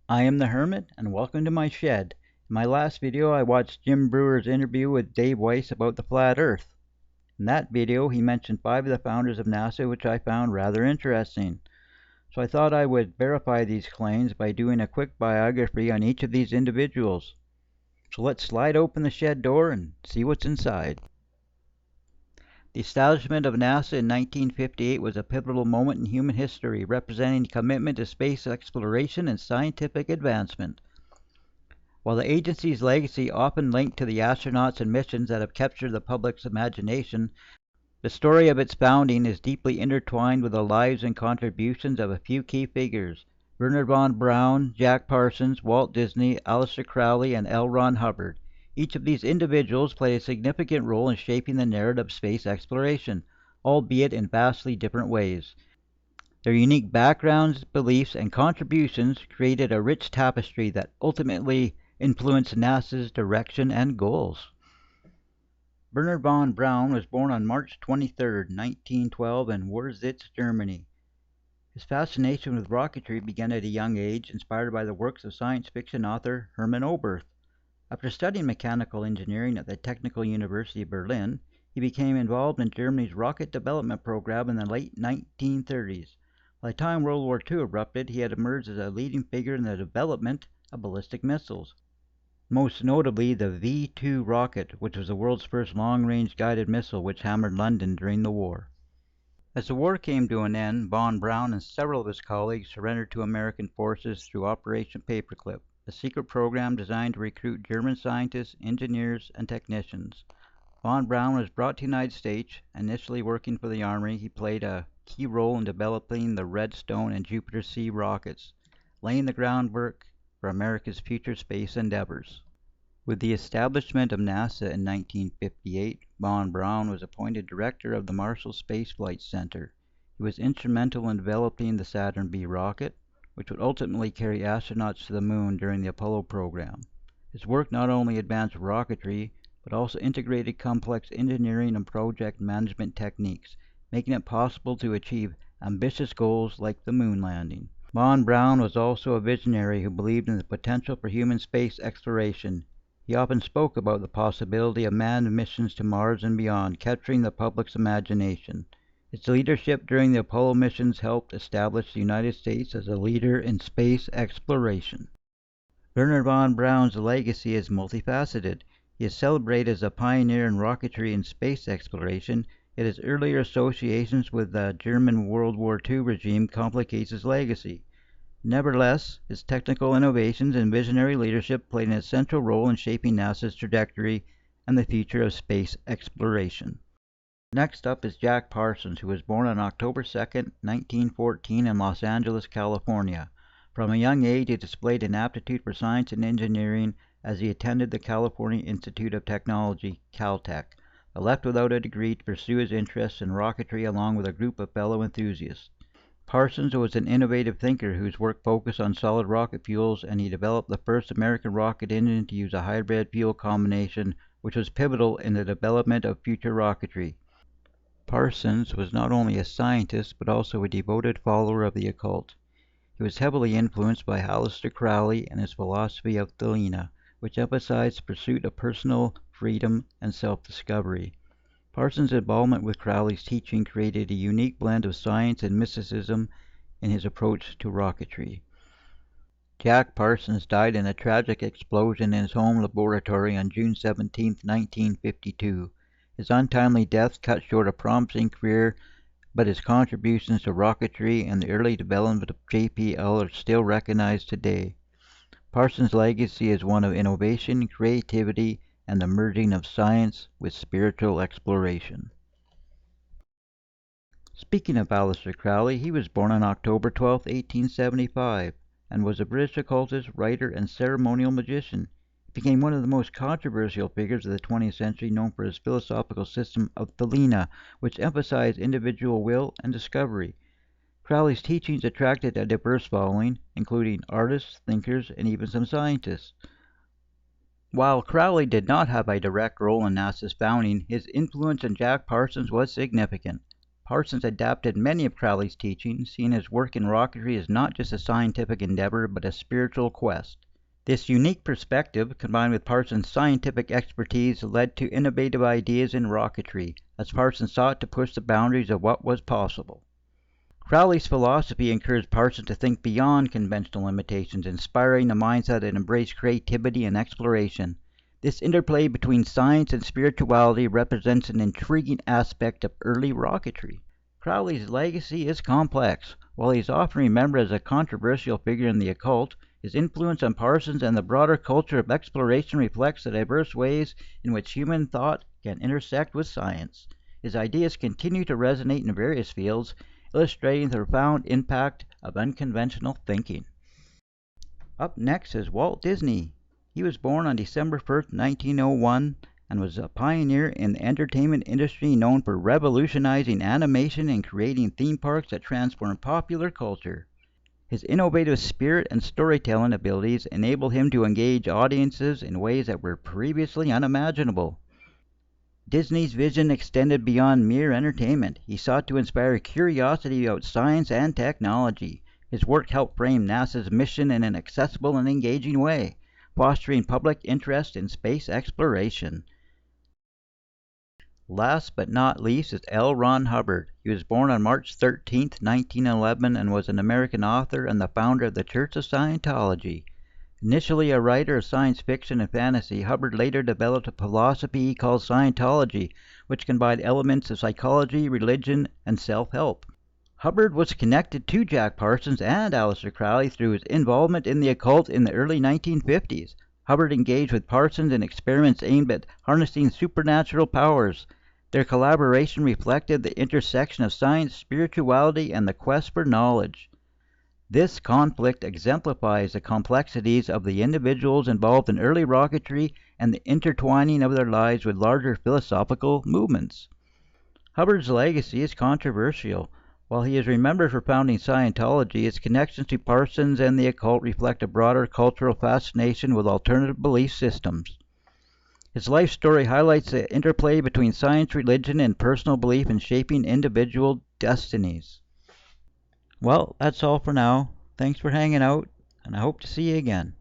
I am the Hermit, and welcome to my shed. In my last video, I watched Jim Breuer's interview with Dave Wiess about the flat Earth. In that video, he mentioned 5 of the founders of NASA, which I found rather interesting. So I thought I would verify these claims by doing a quick biography on each of these individuals. So let's slide open the shed door and see what's inside. The establishment of NASA in 1958 was a pivotal moment in human history, representing commitment to space exploration and scientific advancement. While the agency's legacy often linked to the astronauts and missions that have captured the public's imagination, the story of its founding is deeply intertwined with the lives and contributions of a few key figures: Wernher von Braun, Jack Parsons, Walt Disney, Aleister Crowley, and L. Ron Hubbard. Each of these individuals played a significant role in shaping the narrative of space exploration, albeit in vastly different ways. Their unique backgrounds, beliefs, and contributions created a rich tapestry that ultimately influenced NASA's direction and goals. Wernher von Braun was born on March 23, 1912 in Wöritz, Germany. His fascination with rocketry began at a young age, inspired by the works of science fiction author Hermann Oberth. After studying mechanical engineering at the Technical University of Berlin, he became involved in Germany's rocket development program in the late 1930s. By the time World War II erupted, he had emerged as a leading figure in the development of ballistic missiles, most notably the V-2 rocket, which was the world's first long-range guided missile which hammered London during the war. As the war came to an end, von Braun and several of his colleagues surrendered to American forces through Operation Paperclip, a secret program designed to recruit German scientists, engineers, and technicians. Von Braun was brought to the United States. Initially working for the Army, he played a key role in developing the Redstone and Jupiter C rockets, laying the groundwork for America's future space endeavors. With the establishment of NASA in 1958, von Braun was appointed director of the Marshall Space Flight Center. He was instrumental in developing the Saturn V rocket, which would ultimately carry astronauts to the moon during the Apollo program. His work not only advanced rocketry, but also integrated complex engineering and project management techniques, making it possible to achieve ambitious goals like the moon landing. Von Braun was also a visionary who believed in the potential for human space exploration. He often spoke about the possibility of manned missions to Mars and beyond, capturing the public's imagination. His leadership during the Apollo missions helped establish the United States as a leader in space exploration. Wernher von Braun's legacy is multifaceted. He is celebrated as a pioneer in rocketry and space exploration, yet his earlier associations with the German World War II regime complicates his legacy. Nevertheless, his technical innovations and visionary leadership played an essential role in shaping NASA's trajectory and the future of space exploration. Next up is Jack Parsons, who was born on October 2, 1914 in Los Angeles, California. From a young age, he displayed an aptitude for science and engineering as he attended the California Institute of Technology, Caltech, but left without a degree to pursue his interests in rocketry along with a group of fellow enthusiasts. Parsons was an innovative thinker whose work focused on solid rocket fuels, and he developed the first American rocket engine to use a hybrid fuel combination, which was pivotal in the development of future rocketry. Parsons was not only a scientist, but also a devoted follower of the occult. He was heavily influenced by Aleister Crowley and his philosophy of Thelema, which emphasized the pursuit of personal freedom and self-discovery. Parsons' involvement with Crowley's teaching created a unique blend of science and mysticism in his approach to rocketry. Jack Parsons died in a tragic explosion in his home laboratory on June 17, 1952. His untimely death cut short a promising career, but his contributions to rocketry and the early development of JPL are still recognized today. Parsons' legacy is one of innovation, creativity, and the merging of science with spiritual exploration. Speaking of Aleister Crowley, he was born on October 12, 1875, and was a British occultist, writer, and ceremonial magician. Became one of the most controversial figures of the 20th century, known for his philosophical system of Thelema, which emphasized individual will and discovery. Crowley's teachings attracted a diverse following, including artists, thinkers, and even some scientists. While Crowley did not have a direct role in NASA's founding, his influence on Jack Parsons was significant. Parsons adapted many of Crowley's teachings, seeing his work in rocketry as not just a scientific endeavor but a spiritual quest. This unique perspective, combined with Parsons' scientific expertise, led to innovative ideas in rocketry, as Parsons sought to push the boundaries of what was possible. Crowley's philosophy encouraged Parsons to think beyond conventional limitations, inspiring a mindset that embraced creativity and exploration. This interplay between science and spirituality represents an intriguing aspect of early rocketry. Crowley's legacy is complex. While he is often remembered as a controversial figure in the occult, his influence on Parsons and the broader culture of exploration reflects the diverse ways in which human thought can intersect with science. His ideas continue to resonate in various fields, illustrating the profound impact of unconventional thinking. Up next is Walt Disney. He was born on December 1st, 1901, and was a pioneer in the entertainment industry known for revolutionizing animation and creating theme parks that transformed popular culture. His innovative spirit and storytelling abilities enabled him to engage audiences in ways that were previously unimaginable. Disney's vision extended beyond mere entertainment. He sought to inspire curiosity about science and technology. His work helped frame NASA's mission in an accessible and engaging way, fostering public interest in space exploration. Last but not least is L. Ron Hubbard. He was born on March 13, 1911, and was an American author and the founder of the Church of Scientology. Initially a writer of science fiction and fantasy, Hubbard later developed a philosophy he calls Scientology, which combined elements of psychology, religion, and self-help. Hubbard was connected to Jack Parsons and Aleister Crowley through his involvement in the occult in the early 1950s. Hubbard engaged with Parsons in experiments aimed at harnessing supernatural powers. Their collaboration reflected the intersection of science, spirituality, and the quest for knowledge. This conflict exemplifies the complexities of the individuals involved in early rocketry and the intertwining of their lives with larger philosophical movements. Hubbard's legacy is controversial. While he is remembered for founding Scientology, his connections to Parsons and the occult reflect a broader cultural fascination with alternative belief systems. His life story highlights the interplay between science, religion, and personal belief in shaping individual destinies. Well, that's all for now. Thanks for hanging out, and I hope to see you again.